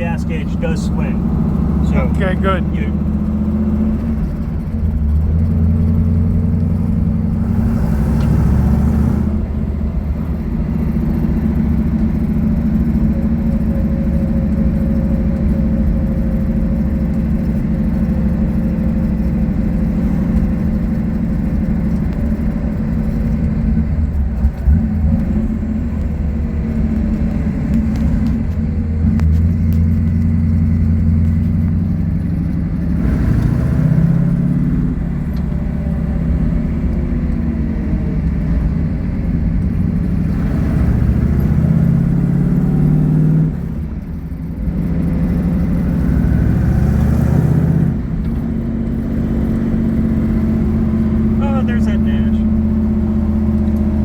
gas gauge does swing. So okay, good.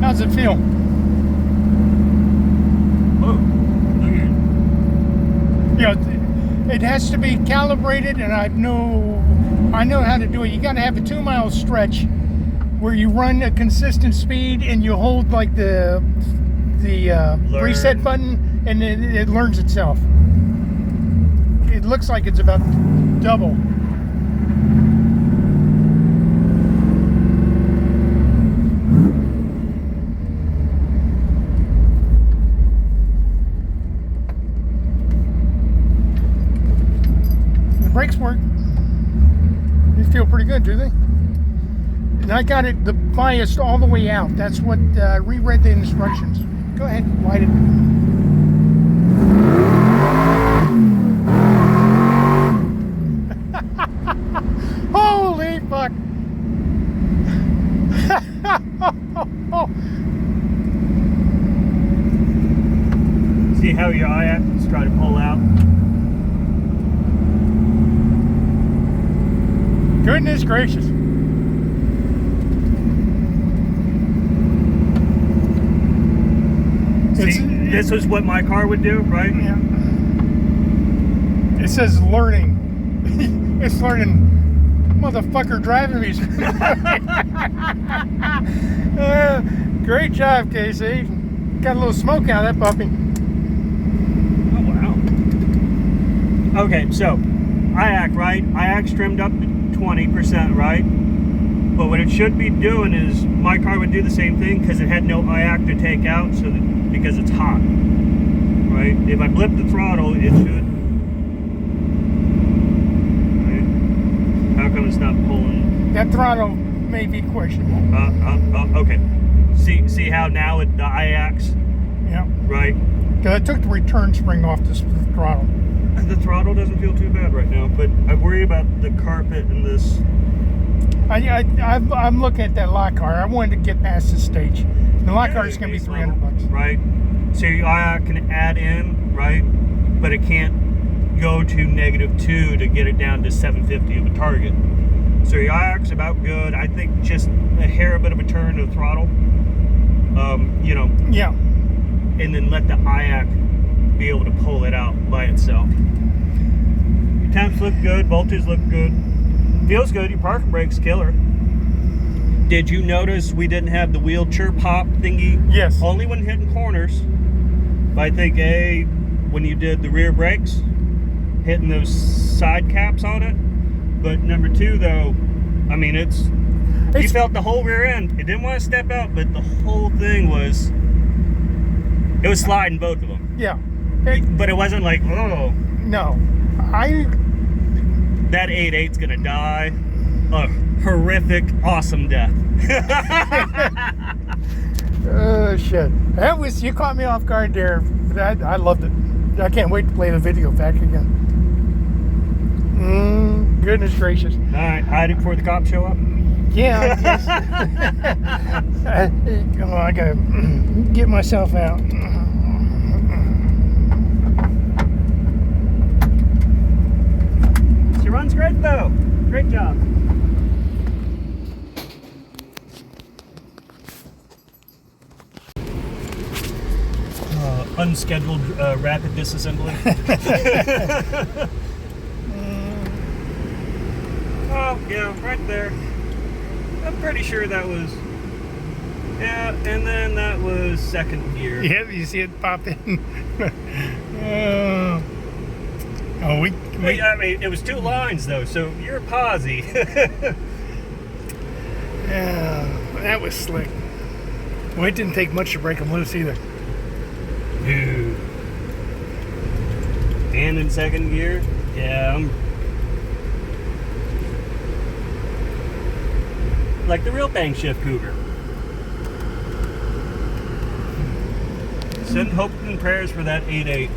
How's it feel? Oh, okay. Yeah, it has to be calibrated, and I know how to do it. You got to have a 2-mile stretch where you run a consistent speed and you hold like the reset button, and it learns itself. It looks like it's about double. Brakes work. They feel pretty good, do they? And I got it biased all the way out. That's what reread the instructions. Go ahead, light it. Holy fuck! See how your eye is trying to pull out? Goodness gracious. See, this is what my car would do, right? Yeah. It says learning. It's learning. Motherfucker driving me. Great job, Casey. Got a little smoke out of that puppy. Oh, wow. Okay, so IAC, right? IAC's trimmed up to 20%, right? But what it should be doing is, my car would do the same thing because it had no IAC to take out, so that, because it's hot, right? If I blip the throttle, it should. Right? How come it's not pulling? That throttle may be questionable. Okay. See how now the IAC's, Yeah. right? Because I took the return spring off the throttle. The throttle doesn't feel too bad right now, but I worry about the carpet and this. I'm looking at that lock car. I wanted to get past this stage. The lock car is going to be $300. Right. So your IAC can add in, right? But it can't go to -2 to get it down to 750 of a target. So your IAC's about good. I think just a hair bit of a turn to the throttle. You know. Yeah. And then let the IAC be able to pull it out by itself. Your temps look good, voltage look good, feels good. Your parking brake's killer. Did you notice we didn't have the wheel chirp hop thingy? Yes. Only when hitting corners. But I think when you did the rear brakes, hitting those side caps on it. But number 2 though, I mean you felt the whole rear end. It didn't want to step out, but the whole thing was. It was sliding, both of them. Yeah. But it wasn't like, oh. No. That 8.8's gonna die a horrific, awesome death. Oh, shit. You caught me off guard there. But I loved it. I can't wait to play the video back again. Goodness gracious. All right, hide it before the cops show up. Yeah, I guess. I gotta get myself out. She runs great though. Great job. Unscheduled rapid disassembly. Oh yeah, right there. I'm pretty sure that was, yeah, and then that was second gear. Yeah, you see it pop in. Oh, I mean, it was 2 lines though, so you're posy. Yeah, that was slick. Well, it didn't take much to break them loose either. Dude. And in 2nd gear, yeah, I'm like the real bang shift cougar. Send hope and prayers for that 8.8.